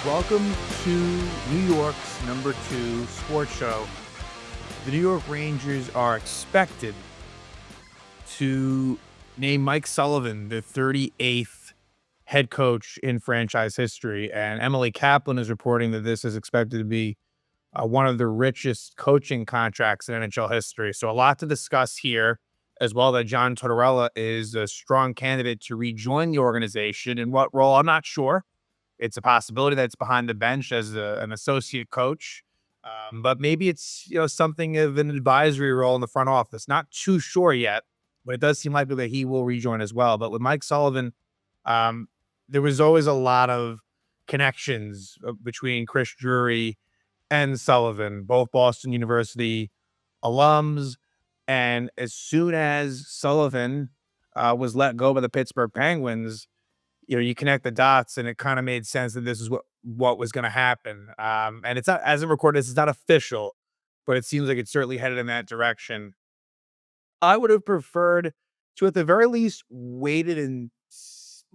Welcome to New York's number 2 sports show. The New York Rangers are expected to name Mike Sullivan the 38th head coach in franchise history, and Emily Kaplan is reporting that this is expected to be one of the richest coaching contracts in NHL history. So a lot to discuss here, as well that John Tortorella is a strong candidate to rejoin the organization. In what role, I'm not sure. It's a possibility that it's behind the bench as an associate coach, but maybe it's something of an advisory role in the front office. Not too sure yet, but it does seem likely that he will rejoin as well. But with Mike Sullivan, um, there was always a lot of connections between Chris Drury and Sullivan, both Boston University alums. And as soon as Sullivan was let go by the Pittsburgh Penguins, you connect the dots and it kind of made sense that this is what was going to happen. And it's not, as of recorded, this is not official, but it seems like it's certainly headed in that direction. I would have preferred to, at the very least, waited and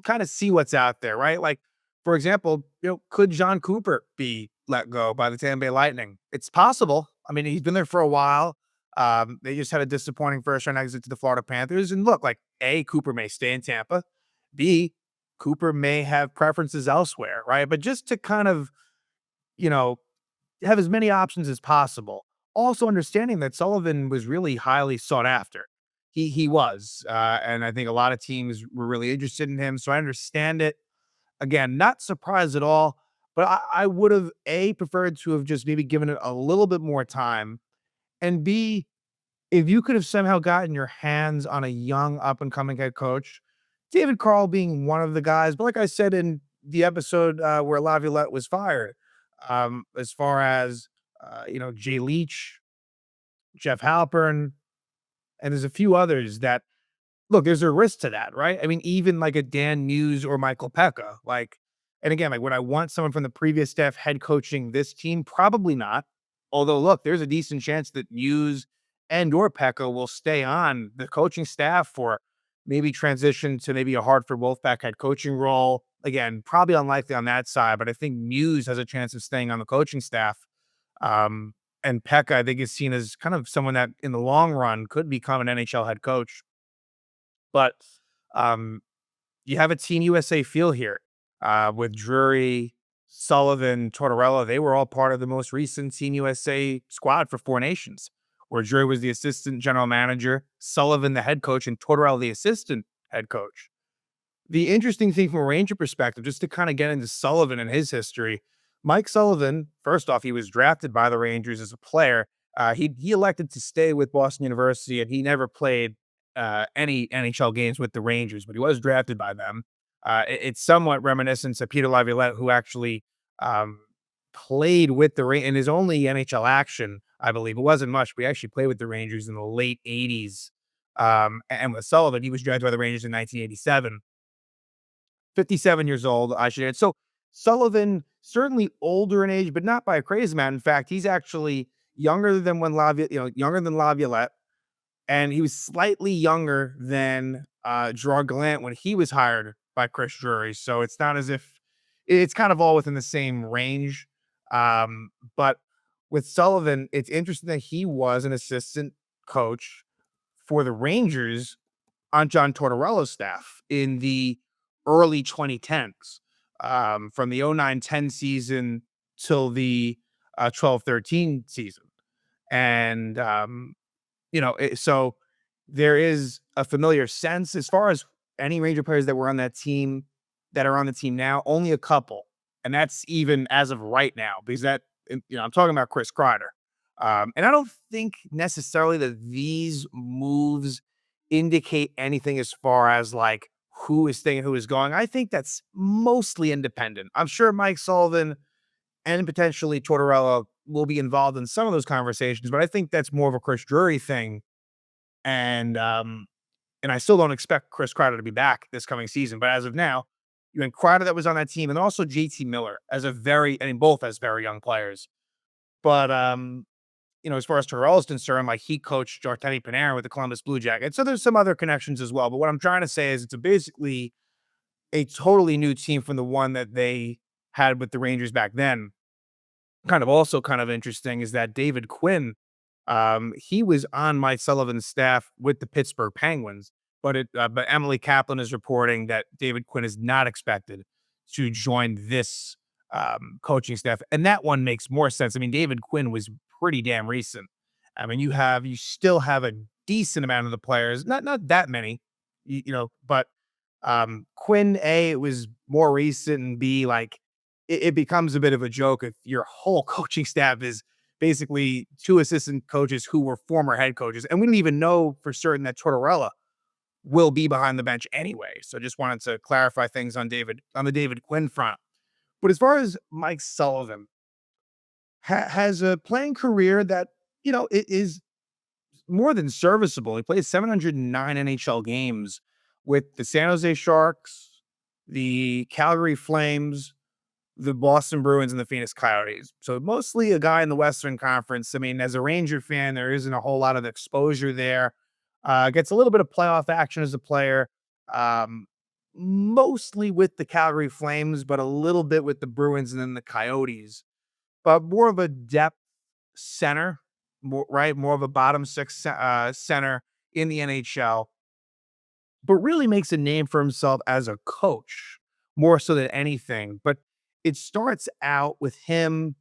kind of see what's out there, right? Like, for example, could John Cooper be let go by the Tampa Bay Lightning? It's possible. I mean, he's been there for a while. They just had a disappointing first round exit to the Florida Panthers. And look, like, A, Cooper may stay in Tampa. B, Cooper may have preferences elsewhere, right? But just to kind of, you know, have as many options as possible. Also understanding that Sullivan was really highly sought after. He was, and I think a lot of teams were really interested in him. So I understand it. Again, not surprised at all, but I would have preferred to have just maybe given it a little bit more time, and B, if you could have somehow gotten your hands on a young up and coming head coach, David Carl being one of the guys. But like I said in the episode where Laviolette was fired, as far as Jay Leach, Jeff Halpern, and there's a few others that look. There's a risk to that, right? I mean, even like a Dan Muse or Michael Pekka, like, and again, like, would I want someone from the previous staff head coaching this team? Probably not. Although, look, there's a decent chance that Muse and or Pekka will stay on the coaching staff for maybe transition to maybe a Hartford Wolfpack head coaching role. Again, probably unlikely on that side, but I think Muse has a chance of staying on the coaching staff. Um, and Pekka, I think, is seen as kind of someone that in the long run could become an NHL head coach. But um, you have a Team USA feel here with Drury, Sullivan, Tortorella. They were all part of the most recent Team USA squad for Four Nations, where Drury was the assistant general manager, Sullivan the head coach, and Tortorella the assistant head coach. The interesting thing from a Ranger perspective, just to kind of get into Sullivan and his history, Mike Sullivan, first off, he was drafted by the Rangers as a player. He elected to stay with Boston University, and he never played any NHL games with the Rangers, but he was drafted by them. It's somewhat reminiscent of Peter Laviolette, who actually um, played with the Rangers in his only NHL action, I believe. It wasn't much, but he actually played with the Rangers in the late 80s. And with Sullivan, he was drafted by the Rangers in 1987. 57 years old, I should add. So Sullivan, certainly older in age, but not by a crazy amount. In fact, he's actually younger than younger than Laviolette, and he was slightly younger than Gerard Gallant when he was hired by Chris Drury. So it's not as if it's kind of all within the same range. But with Sullivan, it's interesting that he was an assistant coach for the Rangers on John Tortorella's staff in the early 2010s, from the 09-10 season till the 12-13 season. And, so there is a familiar sense as far as any Ranger players that were on that team that are on the team now, only a couple. And that's even as of right now, because I'm talking about Chris Kreider. And I don't think necessarily that these moves indicate anything as far as like who is staying, who is going. I think that's mostly independent. I'm sure Mike Sullivan and potentially Tortorella will be involved in some of those conversations, but I think that's more of a Chris Drury thing. And I still don't expect Chris Kreider to be back this coming season. But as of now, you had Kreider that was on that team, and also JT Miller both as very young players. But as far as Tortorella is concerned, like, he coached Artemi Panarin with the Columbus Blue Jackets. So there's some other connections as well. But what I'm trying to say is it's basically a totally new team from the one that they had with the Rangers back then. Kind of also kind of interesting is that David Quinn, he was on Mike Sullivan's staff with the Pittsburgh Penguins, but Emily Kaplan is reporting that David Quinn is not expected to join this coaching staff, and that one makes more sense. I mean, David Quinn was pretty damn recent. I mean, you still have a decent amount of the players, not that many, but Quinn, A, it was more recent, and B, like it becomes a bit of a joke if your whole coaching staff is basically two assistant coaches who were former head coaches. And we don't even know for certain that Tortorella will be behind the bench anyway. So just wanted to clarify things on the David Quinn front. But as far as Mike Sullivan has a playing career that, it is more than serviceable. He played 709 NHL games with the San Jose Sharks, the Calgary Flames, the Boston Bruins, and the Phoenix Coyotes. So mostly a guy in the Western Conference. I mean, as a Ranger fan, there isn't a whole lot of exposure there. Gets a little bit of playoff action as a player, um, mostly with the Calgary Flames, but a little bit with the Bruins and then the Coyotes. But more of a depth center, more of a bottom six center in the NHL, but really makes a name for himself as a coach more so than anything. But it starts out with him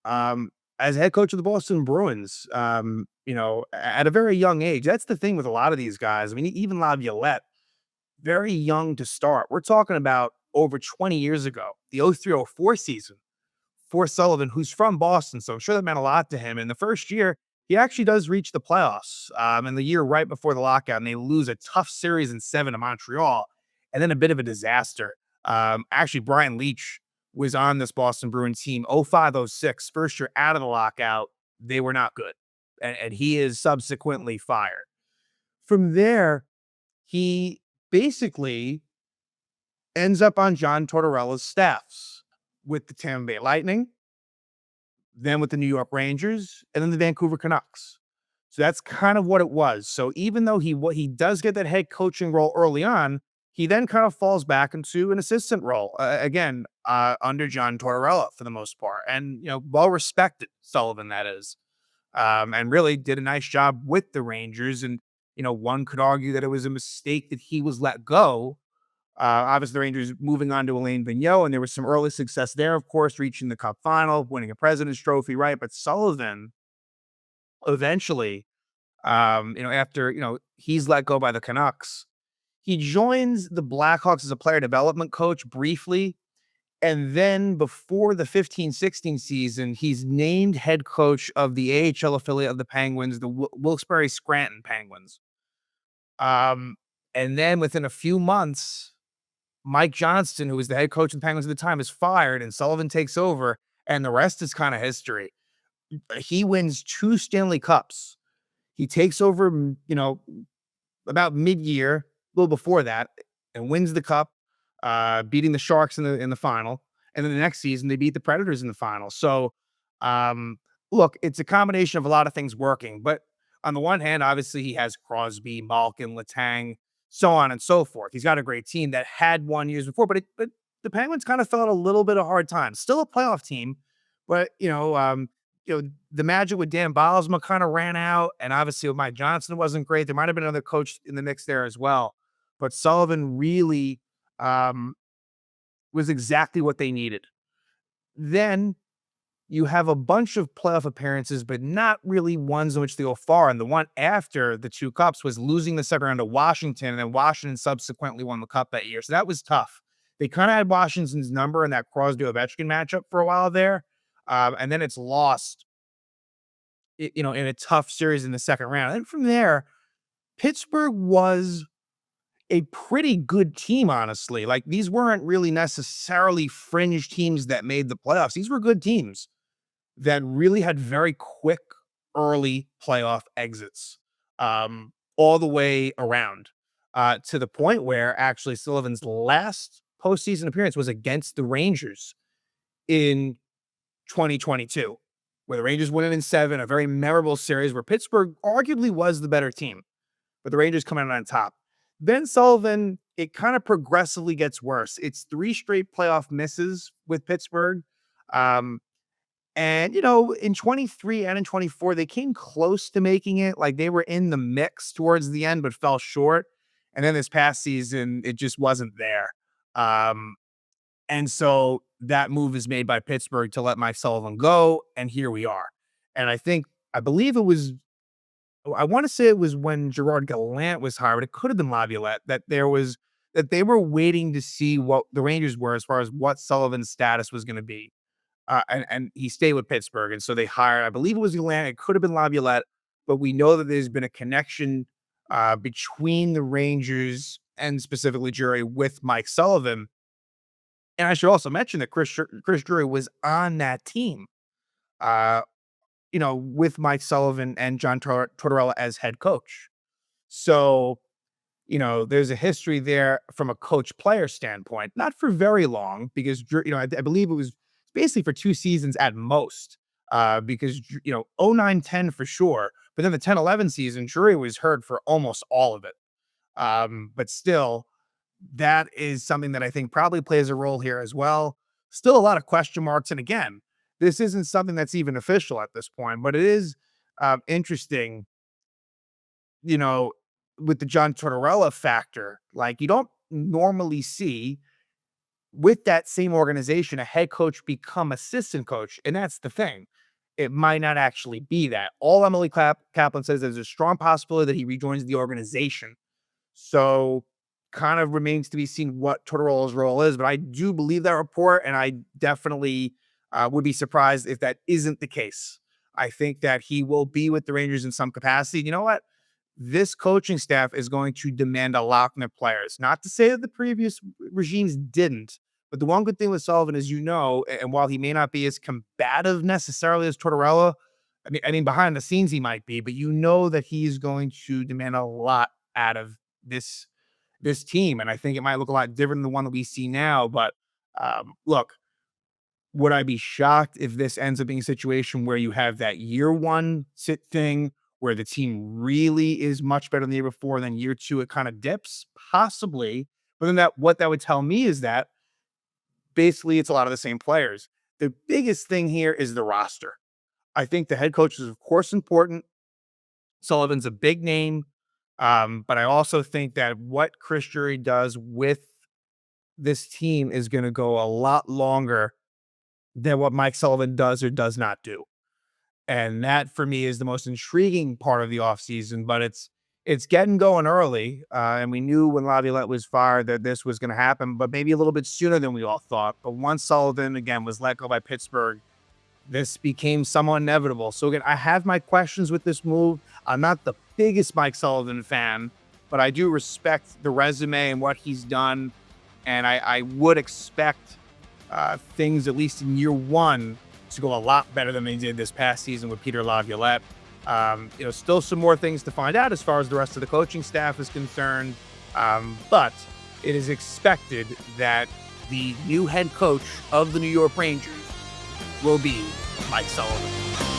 um, as head coach of the Boston Bruins, at a very young age. That's the thing with a lot of these guys. I mean, even Laviolette, very young to start. We're talking about over 20 years ago, the 03-04 season for Sullivan, who's from Boston. So I'm sure that meant a lot to him. In the first year, he actually does reach the playoffs in the year right before the lockout, and they lose a tough series in seven to Montreal, and then a bit of a disaster. Actually, Brian Leetch was on this Boston Bruins team 05-06, first year out of the lockout. They were not good, and he is subsequently fired. From there, he basically ends up on John Tortorella's staffs with the Tampa Bay Lightning, then with the New York Rangers, and then the Vancouver Canucks. So that's kind of what it was. So even though he does get that head coaching role early on, he then kind of falls back into an assistant role again under John Tortorella for the most part, and well respected Sullivan that is, and really did a nice job with the Rangers. And one could argue that it was a mistake that he was let go. Obviously, the Rangers moving on to Alain Vigneault, and there was some early success there, of course, reaching the Cup final, winning a President's Trophy, right? But Sullivan eventually, after he's let go by the Canucks, he joins the Blackhawks as a player development coach briefly, and then before the 15-16 season, he's named head coach of the AHL affiliate of the Penguins, the Wilkes-Barre Scranton Penguins. And then within a few months, Mike Johnston, who was the head coach of the Penguins at the time, is fired, and Sullivan takes over, and the rest is kind of history. He wins 2 Stanley Cups. He takes over, about mid-year, a little before that, and wins the cup, beating the Sharks in the final. And then the next season, they beat the Predators in the final. So, look, it's a combination of a lot of things working. But on the one hand, obviously, he has Crosby, Malkin, Letang, so on and so forth. He's got a great team that had won years before, but the Penguins kind of felt a little bit of hard time. Still a playoff team, but the magic with Dan Bylsma kind of ran out, and obviously with Mike Johnson wasn't great. There might have been another coach in the mix there as well, but Sullivan really was exactly what they needed. Then you have a bunch of playoff appearances, but not really ones in which they go far. And the one after the 2 cups was losing the second round to Washington, and then Washington subsequently won the cup that year. So that was tough. They kind of had Washington's number in that Crosby-Ovechkin matchup for a while there. And then it's lost, in a tough series in the second round. And from there, Pittsburgh was a pretty good team, honestly. Like, these weren't really necessarily fringe teams that made the playoffs. These were good teams that really had very quick early playoff exits, all the way around, to the point where actually Sullivan's last postseason appearance was against the Rangers in 2022, where the Rangers win it in 7, a very memorable series where Pittsburgh arguably was the better team, but the Rangers come out on top. Then Sullivan it kind of progressively gets worse. It's 3 straight playoff misses with Pittsburgh. Um, and, in 23 and in 24, they came close to making it. Like, they were in the mix towards the end, but fell short. And then this past season, it just wasn't there. Um, and so that move is made by Pittsburgh to let Mike Sullivan go, and here we are. And I believe it was, I want to say it was when Gerard Gallant was hired, but it could have been Laviolette, that they were waiting to see what the Rangers were as far as what Sullivan's status was going to be. And he stayed with Pittsburgh. And so they hired, I believe it was Gallant, it could have been Laviolette, but we know that there's been a connection between the Rangers and specifically Jury with Mike Sullivan. And I should also mention that Chris Drury was on that team, uh, with Mike Sullivan and John Tortorella as head coach. So, there's a history there from a coach player standpoint, not for very long because, I believe it was basically for 2 seasons at most, because, 09-10 for sure. But then the 10-11 season, Drury was hurt for almost all of it. But still, that is something that I think probably plays a role here as well. Still a lot of question marks. And again, this isn't something that's even official at this point, but it is interesting, you know, with the John Tortorella factor. Like, you don't normally see with that same organization a head coach become assistant coach. And that's the thing. It might not actually be that. All Emily Kaplan says there's a strong possibility that he rejoins the organization. So kind of remains to be seen what Tortorella's role is, but I do believe that report, and I definitely would be surprised if that isn't the case. I think that he will be with the Rangers in some capacity. You know what? This coaching staff is going to demand a lot from their players. Not to say that the previous regimes didn't, but the one good thing with Sullivan is, and while he may not be as combative necessarily as Tortorella, I mean, behind the scenes he might be, but that he's going to demand a lot out of this team, and I think it might look a lot different than the one that we see now. But look, would I be shocked if this ends up being a situation where you have that year one sit thing where the team really is much better than the year before, then year two it kind of dips? Possibly. But then what that would tell me is that basically it's a lot of the same players. The biggest thing here is the roster. I think the head coach is, of course, important. Sullivan's a big name. But I also think that what Chris Drury does with this team is going to go a lot longer than what Mike Sullivan does or does not do. And that for me is the most intriguing part of the offseason, but it's getting going early. And we knew when Laviolette was fired that this was going to happen, but maybe a little bit sooner than we all thought. But once Sullivan again was let go by Pittsburgh, this became somewhat inevitable. So again, I have my questions with this move. I'm not the biggest Mike Sullivan fan, but I do respect the resume and what he's done. And I would expect things, at least in year one, to go a lot better than they did this past season with Peter Laviolette. Still some more things to find out as far as the rest of the coaching staff is concerned. But it is expected that the new head coach of the New York Rangers will be Mike Sullivan.